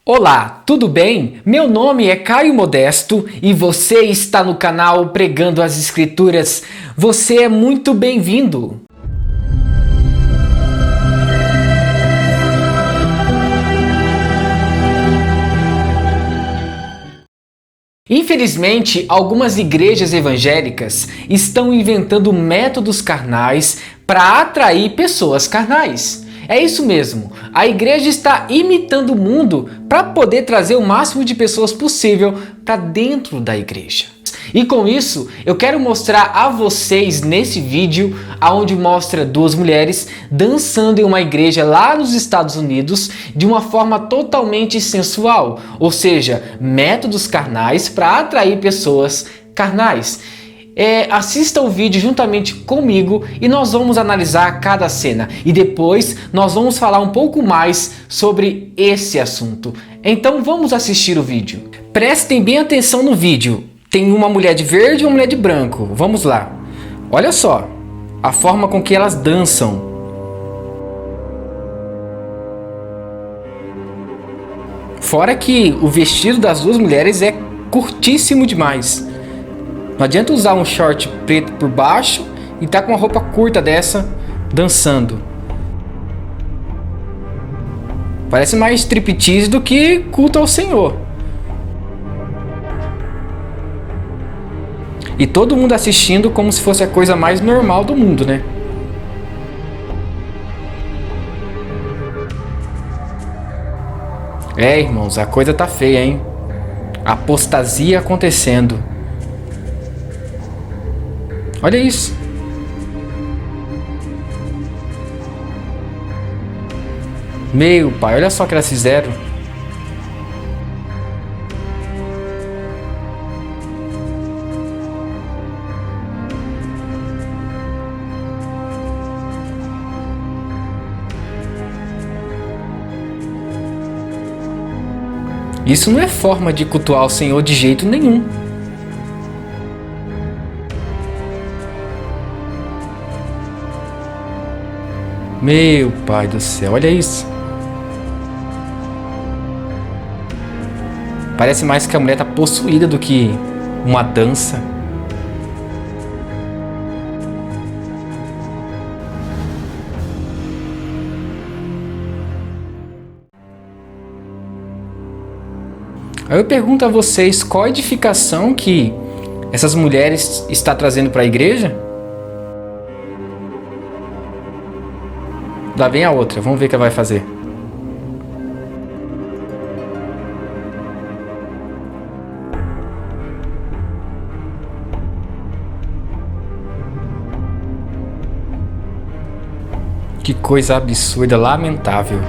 Olá, tudo bem? Meu nome é Caio Modesto e você está no canal Pregando as Escrituras. Você é muito bem-vindo! Infelizmente, algumas igrejas evangélicas estão inventando métodos carnais para atrair pessoas carnais. É isso mesmo, a igreja está imitando o mundo para poder trazer o máximo de pessoas possível para dentro da igreja. E com isso, eu quero mostrar a vocês nesse vídeo, onde mostra duas mulheres dançando em uma igreja lá nos Estados Unidos de uma forma totalmente sensual, ou seja, métodos carnais para atrair pessoas carnais. Assista o vídeo juntamente comigo e nós vamos analisar cada cena e depois nós vamos falar um pouco mais sobre esse assunto. Então vamos assistir o vídeo. Prestem bem atenção no vídeo. Tem uma mulher de verde e uma mulher de branco. Vamos lá. Olha só a forma com que elas dançam. Fora que o vestido das duas mulheres é curtíssimo demais. Não adianta usar um short preto por baixo e tá com uma roupa curta dessa dançando. Parece mais striptease do que culto ao Senhor. E todo mundo assistindo como se fosse a coisa mais normal do mundo, né? Irmãos, a coisa tá feia, hein? Apostasia acontecendo. Olha isso. Meu pai, olha só o que elas fizeram. Isso não é forma de cultuar o Senhor de jeito nenhum. Meu pai do céu, olha isso. Parece mais que a mulher está possuída do que uma dança. Aí eu pergunto a vocês, qual a edificação que essas mulheres estão trazendo para a igreja? Lá vem a outra, vamos ver o que ela vai fazer. Que coisa absurda, lamentável.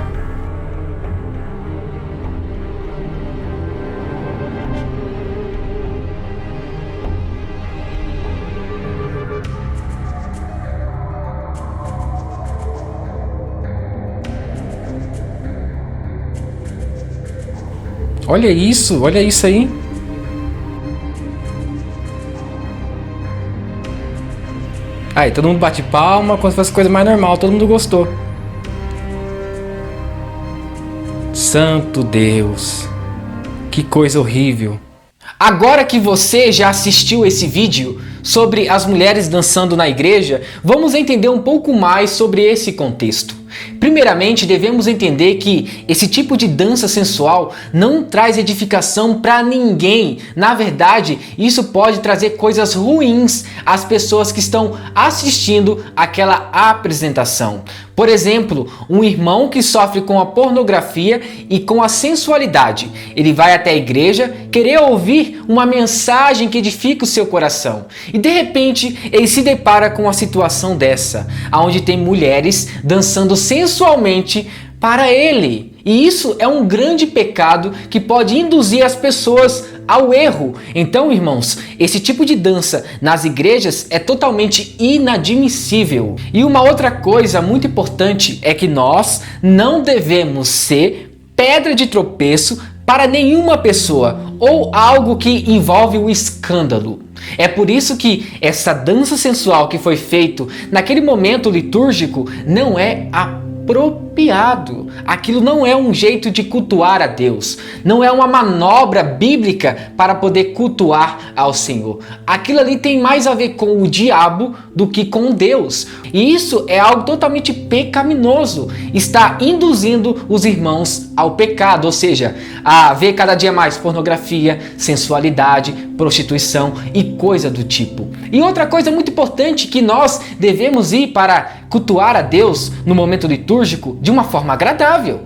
Olha isso aí. Aí, todo mundo bate palma, como se fosse coisa mais normal, todo mundo gostou. Santo Deus, que coisa horrível. Agora que você já assistiu esse vídeo sobre as mulheres dançando na igreja, vamos entender um pouco mais sobre esse contexto. Primeiramente, devemos entender que esse tipo de dança sensual não traz edificação para ninguém. Na verdade, isso pode trazer coisas ruins às pessoas que estão assistindo aquela apresentação. Por exemplo, um irmão que sofre com a pornografia e com a sensualidade. Ele vai até a igreja querer ouvir uma mensagem que edifica o seu coração. E de repente, ele se depara com uma situação dessa, onde tem mulheres dançando sensualmente para ele. E isso é um grande pecado que pode induzir as pessoas ao erro. Então, irmãos, esse tipo de dança nas igrejas é totalmente inadmissível. E uma outra coisa muito importante é que nós não devemos ser pedra de tropeço para nenhuma pessoa ou algo que envolve o escândalo. É por isso que essa dança sensual que foi feita naquele momento litúrgico não é apropriada. apropriado. Aquilo não é um jeito de cultuar a Deus. Não é uma manobra bíblica para poder cultuar ao Senhor. Aquilo ali tem mais a ver com o diabo do que com Deus. E isso é algo totalmente pecaminoso. Está induzindo os irmãos ao pecado, ou seja, a ver cada dia mais pornografia, sensualidade, prostituição e coisa do tipo. E outra coisa muito importante, que nós devemos ir para cultuar a Deus no momento litúrgico de uma forma agradável.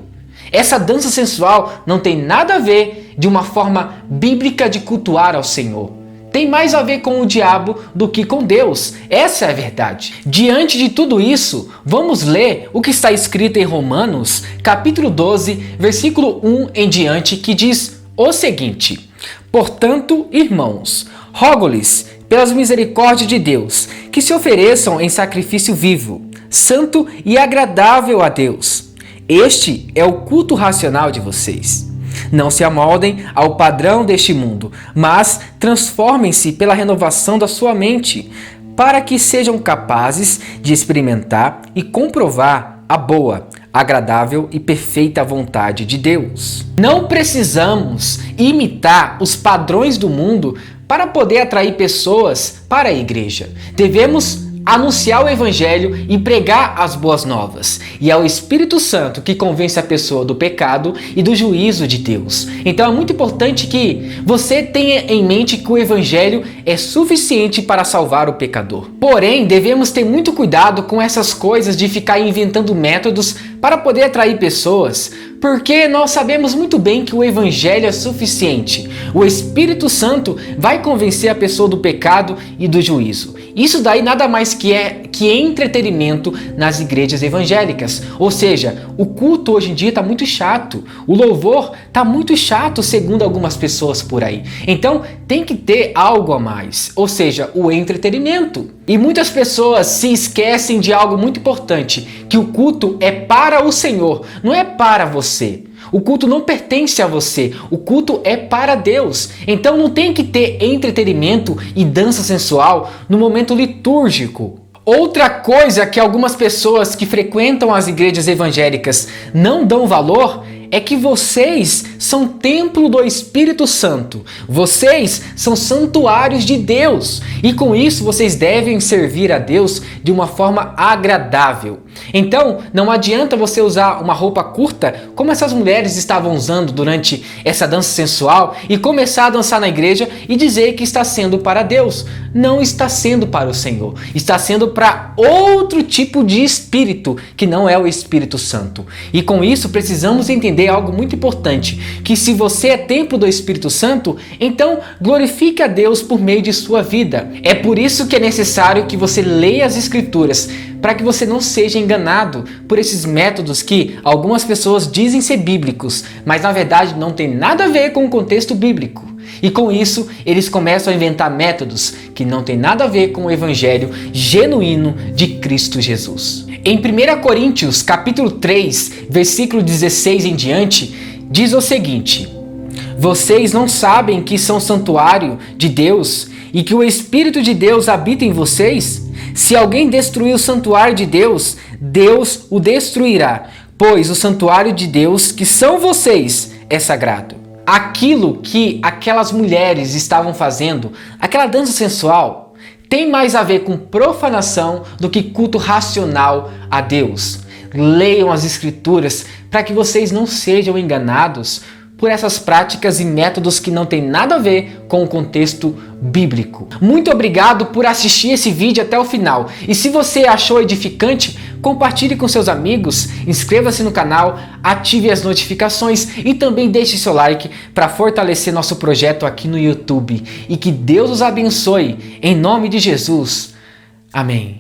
Essa dança sensual não tem nada a ver de uma forma bíblica de cultuar ao Senhor. Tem mais a ver com o diabo do que com Deus. Essa é a verdade. Diante de tudo isso, vamos ler o que está escrito em Romanos, capítulo 12, versículo 1 em diante, que diz o seguinte: Portanto, irmãos, rogo-lhes, pelas misericórdias de Deus, que se ofereçam em sacrifício vivo, santo e agradável a Deus. Este é o culto racional de vocês. Não se amoldem ao padrão deste mundo, mas transformem-se pela renovação da sua mente, para que sejam capazes de experimentar e comprovar a boa, agradável e perfeita vontade de Deus. Não precisamos imitar os padrões do mundo para poder atrair pessoas para a igreja. Devemos anunciar o evangelho e pregar as boas novas. E é o Espírito Santo que convence a pessoa do pecado e do juízo de Deus. Então é muito importante que você tenha em mente que o evangelho é suficiente para salvar o pecador. Porém, devemos ter muito cuidado com essas coisas de ficar inventando métodos para poder atrair pessoas, porque nós sabemos muito bem que o evangelho é suficiente. O Espírito Santo vai convencer a pessoa do pecado e do juízo. Isso daí nada mais que é entretenimento nas igrejas evangélicas. Ou seja, o culto hoje em dia está muito chato. O louvor está muito chato, segundo algumas pessoas por aí. Então tem que ter algo a mais, ou seja, o entretenimento. E muitas pessoas se esquecem de algo muito importante, que o culto é para o Senhor, não é para você. O culto não pertence a você, o culto é para Deus. Então não tem que ter entretenimento e dança sensual no momento litúrgico. Outra coisa que algumas pessoas que frequentam as igrejas evangélicas não dão valor é que vocês são templo do Espírito Santo. Vocês são santuários de Deus. E com isso vocês devem servir a Deus de uma forma agradável. Então, não adianta você usar uma roupa curta, como essas mulheres estavam usando durante essa dança sensual, e começar a dançar na igreja e dizer que está sendo para Deus. Não está sendo para o Senhor. Está sendo para outro tipo de espírito, que não é o Espírito Santo. E com isso precisamos entender algo muito importante, que se você é templo do Espírito Santo, então glorifique a Deus por meio de sua vida. É por isso que é necessário que você leia as Escrituras, para que você não seja enganado por esses métodos que algumas pessoas dizem ser bíblicos, mas na verdade não tem nada a ver com o contexto bíblico. E com isso, eles começam a inventar métodos que não tem nada a ver com o evangelho genuíno de Cristo Jesus. Em 1 Coríntios, capítulo 3, versículo 16 em diante, diz o seguinte: Vocês não sabem que são santuário de Deus e que o Espírito de Deus habita em vocês? Se alguém destruir o santuário de Deus, Deus o destruirá, pois o santuário de Deus, que são vocês, é sagrado. Aquilo que aquelas mulheres estavam fazendo, aquela dança sensual, tem mais a ver com profanação do que culto racional a Deus. Leiam as Escrituras para que vocês não sejam enganados por essas práticas e métodos que não tem nada a ver com o contexto bíblico. Muito obrigado por assistir esse vídeo até o final. E se você achou edificante, compartilhe com seus amigos, inscreva-se no canal, ative as notificações e também deixe seu like para fortalecer nosso projeto aqui no YouTube. E que Deus os abençoe. Em nome de Jesus. Amém.